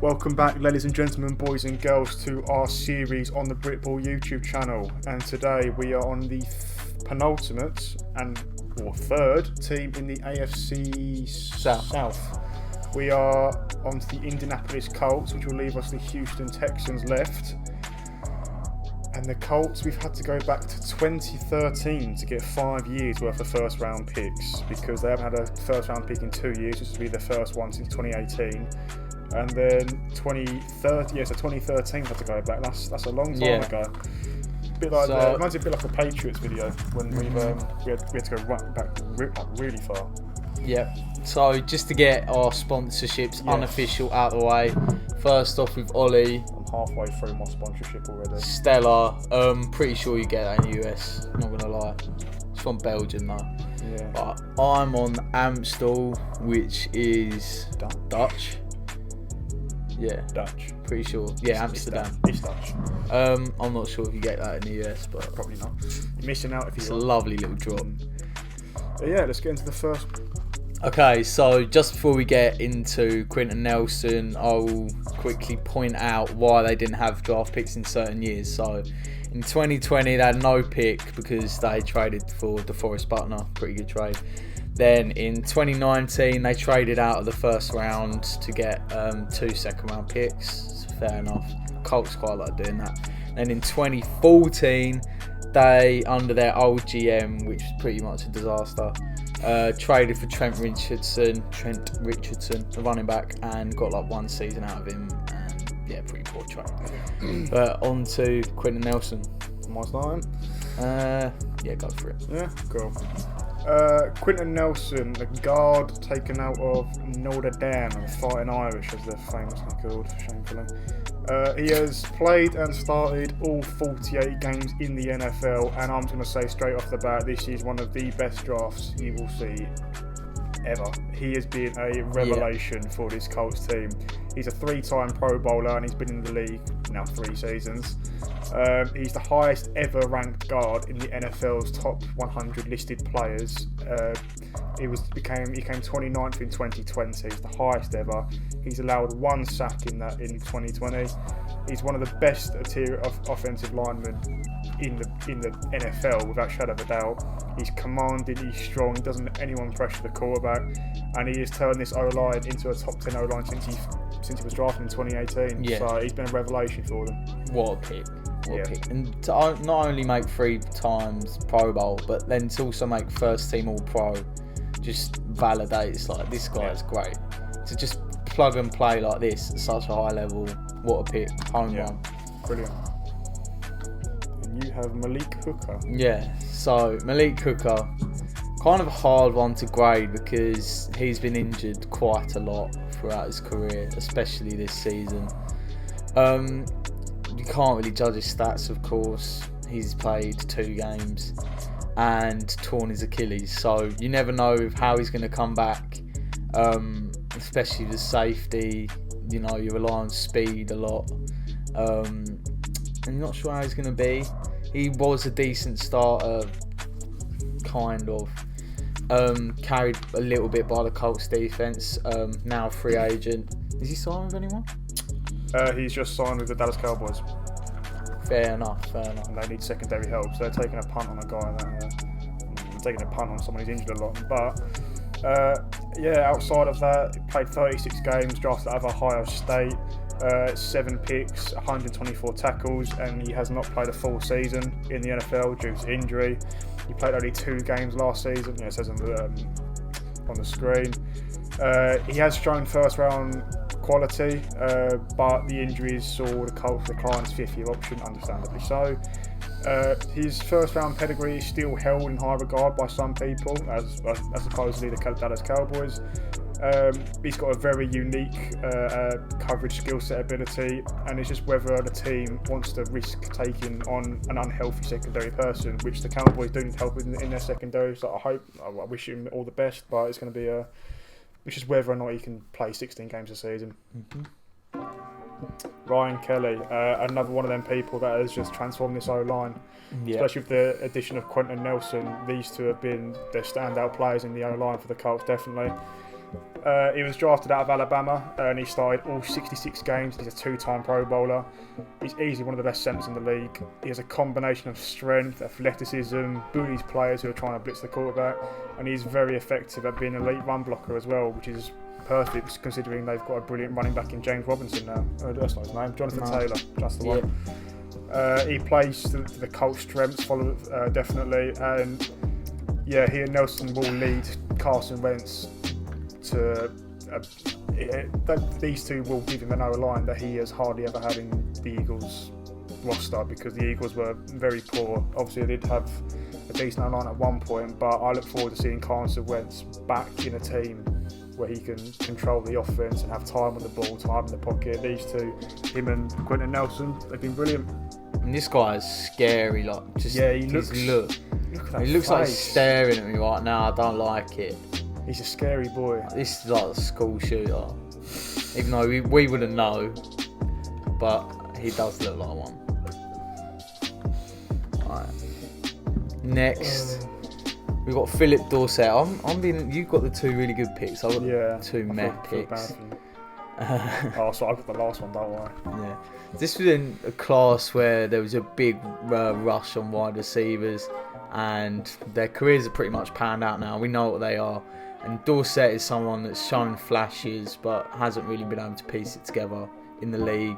Welcome back, ladies and gentlemen, boys and girls, to our series on the Britball YouTube channel. And today we are on the penultimate or third team in the AFC South. We are on to the Indianapolis Colts, which will leave us the Houston Texans left. And the Colts, we've had to go back to 2013 to get 5 years worth of first round picks, because they haven't had a first round pick in 2 years. This will be the first one since 2018. And then 2013 had to go back. That's a long time ago. Bit like reminds me a bit like a Patriots video when we had to go back really far. Yeah. So just to get our sponsorships unofficial out of the way. First off with Ollie. I'm halfway through my sponsorship already. Stellar. Pretty sure you get that in the US. Not gonna lie. It's from Belgium though. Yeah. But I'm on Amstel, which is Dutch. Yeah. Dutch. Pretty sure. Yeah, Amsterdam. It's Dutch. I'm not sure if you get that in the US, but probably not. You're missing out if you It's a lovely little drop. But yeah, let's get into the first. Okay, so just before we get into Quinton Nelson, I'll quickly point out why they didn't have draft picks in certain years. So in 2020, they had no pick because they traded for DeForest Buckner. Pretty good trade. Then in 2019, they traded out of the first round to get 2 second-round picks. Fair enough. Colts quite like doing that. Then in 2014, they, under their old GM, which was pretty much a disaster, traded for Trent Richardson, the running back, and got like 1 season out of him. And yeah, pretty poor trade. But on to Quinton Nelson. Am I starting? Yeah, go for it. Yeah, cool. Quinton Nelson, the guard taken out of Notre Dame, the Fighting Irish as they're famously called, shamefully. He has played and started all 48 games in the NFL, and I'm going to say straight off the bat, this is one of the best drafts you will see ever. He has been a revelation for this Colts team. He's a 3-time Pro Bowler and he's been in the league now 3 seasons. He's the highest ever ranked guard in the NFL's top 100 listed players. He came 29th in 2020. He's the highest ever. He's allowed 1 sack in 2020. He's one of the best offensive linemen in the NFL, without a shadow of a doubt. He's commanding, he's strong, he doesn't let anyone pressure the quarterback, and he has turned this O-line into a top 10 O-line since he was drafted in 2018. Yeah. So he's been a revelation for them. What a pick. Pick. And to not only make 3 times Pro Bowl, but then to also make first team All-Pro, just validates like this guy is great. To just plug and play like this at such a high level, what a pick. Home run. Brilliant. And you have Malik Hooker. Yeah, so Malik Hooker, kind of a hard one to grade because he's been injured quite a lot throughout his career, especially this season. You can't really judge his stats, of course. He's played 2 games and torn his Achilles, so you never know how he's going to come back, especially with safety. You know, you rely on speed a lot. I'm not sure how he's going to be. He was a decent starter, kind of. Carried a little bit by the Colts defense. Now a free agent. Is he signed with anyone? He's just signed with the Dallas Cowboys. Fair enough. And they need secondary help, so they're taking a punt on a guy taking a punt on someone who's injured a lot. But outside of that, he played 36 games, drafted out of Ohio State, 7 picks, 124 tackles, and he has not played a full season in the NFL due to injury. He played only 2 games last season. It says on the screen. He has shown first round quality, but the injuries saw the Colts decline his 5th-year option, understandably so. His first round pedigree is still held in high regard by some people, as supposedly the Dallas Cowboys. He's got a very unique coverage skill set ability, and it's just whether the team wants to risk taking on an unhealthy secondary person, which the Cowboys do need help in their secondary. So I wish him all the best, but it's going to be it's just whether or not he can play 16 games a season. Ryan Kelly, another one of them people that has just transformed this O-line, especially with the addition of Quinton Nelson. These two have been their standout players in the O-line for the Colts, definitely. He was drafted out of Alabama and he started all 66 games. He's a 2-time Pro Bowler. He's easily one of the best centers in the league. He has a combination of strength, athleticism, bullies players who are trying to blitz the quarterback, and he's very effective at being an elite run blocker as well, which is perfect considering they've got a brilliant running back in James Robinson now. Oh, that's not his name. Jonathan Taylor. That's the one. He plays to the Colts' strengths, definitely, and yeah, he and Nelson will lead Carson Wentz to these two will give him an O-line that he has hardly ever had in the Eagles roster, because the Eagles were very poor. Obviously they did have a decent O-line at one point, but I look forward to seeing Carson Wentz back in a team where he can control the offense and have time on the ball, time in the pocket. These two, him and Quinton Nelson, they've been brilliant. And this guy is scary, like just he looks like he's staring at me right now. I don't like it. He's a scary boy. This is like a school shooter. Even though we wouldn't know, but he does look like one. Right. Next, we've got Philip Dorsett. You've got the two really good picks. I've got two meh picks. So I've got the last one, don't worry. Yeah. This was in a class where there was a big rush on wide receivers, and their careers are pretty much panned out now. We know what they are. And Dorsett is someone that's shown flashes but hasn't really been able to piece it together in the league.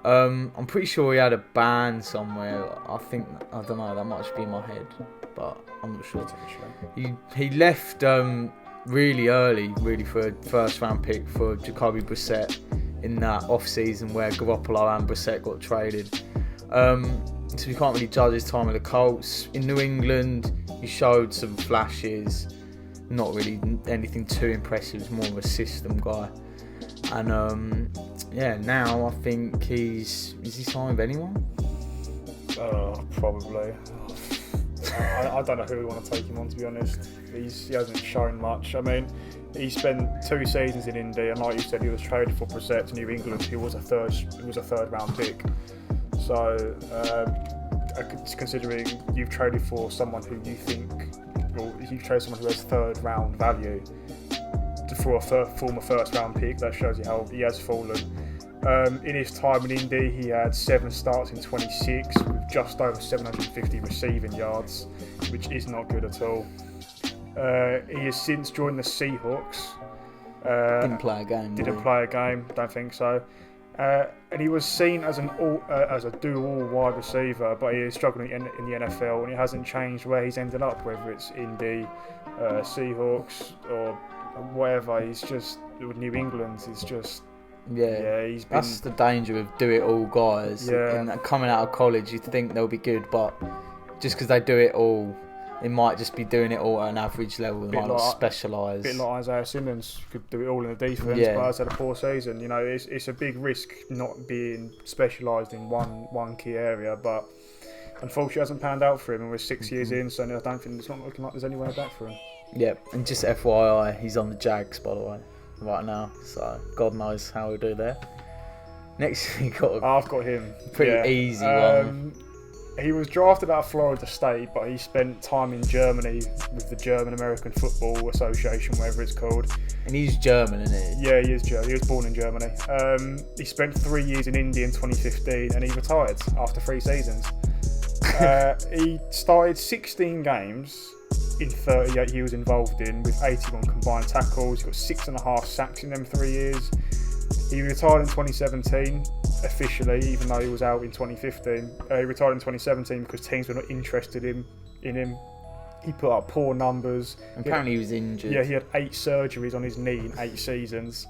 I'm pretty sure he had a ban somewhere. I don't know, that might just be in my head, but I'm not sure. He left really early, really, for a first round pick for Jacoby Brissett in that off season where Garoppolo and Brissett got traded. So you can't really judge his time with the Colts. In New England, he showed some flashes. Not really anything too impressive. He's more of a system guy. And now I think is he signed with anyone? Probably. I don't know who we want to take him on, to be honest. He hasn't shown much. I mean, he spent 2 seasons in Indy, and like you said, he was traded for Brissett to New England. He was a third round pick. So, considering you've traded for someone who you think, or you've traded someone who has third round value for a former first round pick, that shows you how he has fallen. In his time in Indy, he had 7 starts in 26 with just over 750 receiving yards, which is not good at all. He has since joined the Seahawks. Didn't play a game, don't think so. And he was seen as as a do-all wide receiver, but he is struggling in the NFL, and it hasn't changed where he's ended up, whether it's Indy, Seahawks, or whatever. He's just with New England. He's just he's been. That's the danger of do-it-all guys. Yeah. And coming out of college, you think they'll be good, but just because they do it all, they might just be doing it all at an average level. They might not specialise. A bit like Isaiah Simmons could do it all in the defence, but has had a poor season. You know, it's a big risk not being specialised in one key area, but unfortunately it hasn't panned out for him, and we're 6 years in, so I don't think it's not looking like there's any way back for him. Yep, and just FYI, he's on the Jags, by the way, right now, so God knows how he'll do there. Next, I've got him. Pretty easy one. He was drafted out of Florida State, but he spent time in Germany with the German American Football Association, whatever it's called. And he's German, isn't he? Yeah, he is German. He was born in Germany. He spent 3 years in India in 2015, and he retired after 3 seasons. He started 16 games in 38 he was involved in, with 81 combined tackles. He got 6.5 sacks in them 3 years. He retired in 2017. Officially, even though he was out in 2015. He retired in 2017 because teams were not interested in him. He put up poor numbers. Apparently he was injured. Yeah, he had 8 surgeries on his knee in 8 seasons,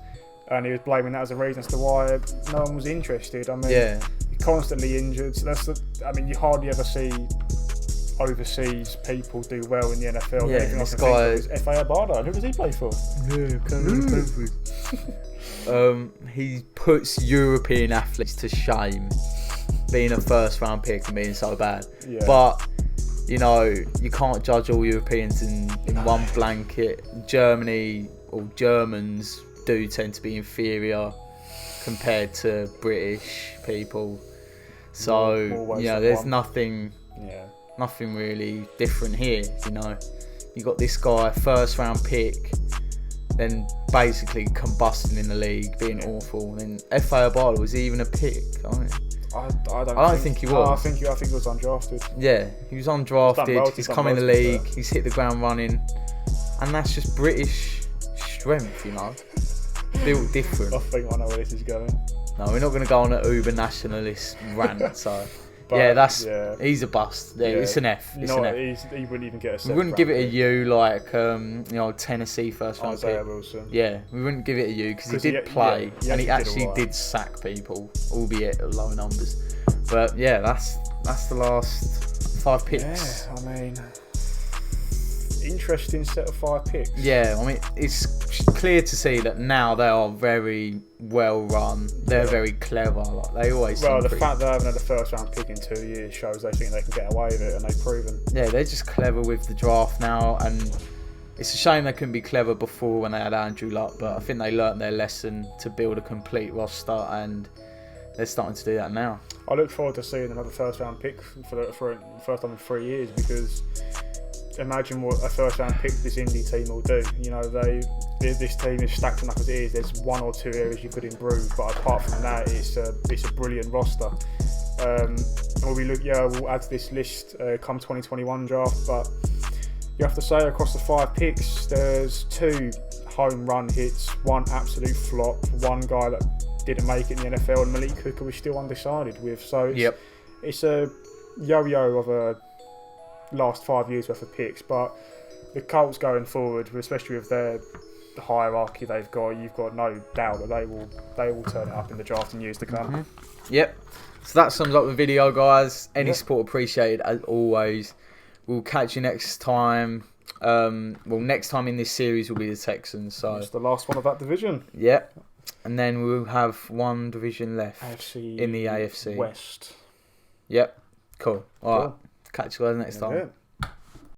and he was blaming that as a reason as to why no one was interested. I mean, he's constantly injured. So you hardly ever see overseas people do well in the NFL. Yeah, this guy is F.A. Abada. Who does he play for? He puts European athletes to shame, being a first round pick and being so bad. Yeah. But you know, you can't judge all Europeans in one blanket. Germany or Germans do tend to be inferior compared to British people. So there's nothing really different here. You know, you got this guy, first round pick. then basically combusting in the league, being awful. And then F.A. Abala, was he even a pick? I don't think he was. No, I think he was undrafted. Yeah, he was undrafted. He's come in the league. He's hit the ground running, and that's just British strength, you know. Built different. I think I know where this is going. No, we're not going to go on an uber nationalist rant. So, but, he's a bust. Yeah, it's an F. It's an F. He wouldn't even get a. We wouldn't give it a U like Tennessee first round pick. Wilson. Yeah, we wouldn't give it a U because he did play and he actually did sack people, albeit at low numbers. But yeah, that's the last 5 picks. Yeah, I mean, interesting set of 5 picks. Yeah, I mean, it's clear to see that now they are very well run. They're very clever. Like they always. Well, the fact that they haven't had a first round pick in 2 years shows they think they can get away with it, and they've proven. Yeah, they're just clever with the draft now, and it's a shame they couldn't be clever before when they had Andrew Luck. But I think they learnt their lesson to build a complete roster, and they're starting to do that now. I look forward to seeing another first round pick for the first time in 3 years, because imagine what a first round pick this indie team will do. You know, this team is stacked enough as it is. There's 1 or 2 areas you could improve, but apart from that, it's a brilliant roster. We'll add to this list come 2021 draft, but you have to say across the 5 picks, there's 2 home run hits, 1 absolute flop, 1 guy that didn't make it in the NFL, and Malik Hooker was still undecided with. So it's a yo-yo of a last 5 years worth of picks. But the Colts going forward, especially with the hierarchy they've got, you've got no doubt that they will turn it up in the draft in years to come. Mm-hmm. Yep. So that sums up the video, guys. Any support appreciated as always. We'll catch you next time. Next time in this series will be the Texans. So it's the last one of that division. Yep. And then we'll have 1 division left in the AFC West. Yep. Cool. All right. Catch you guys next time.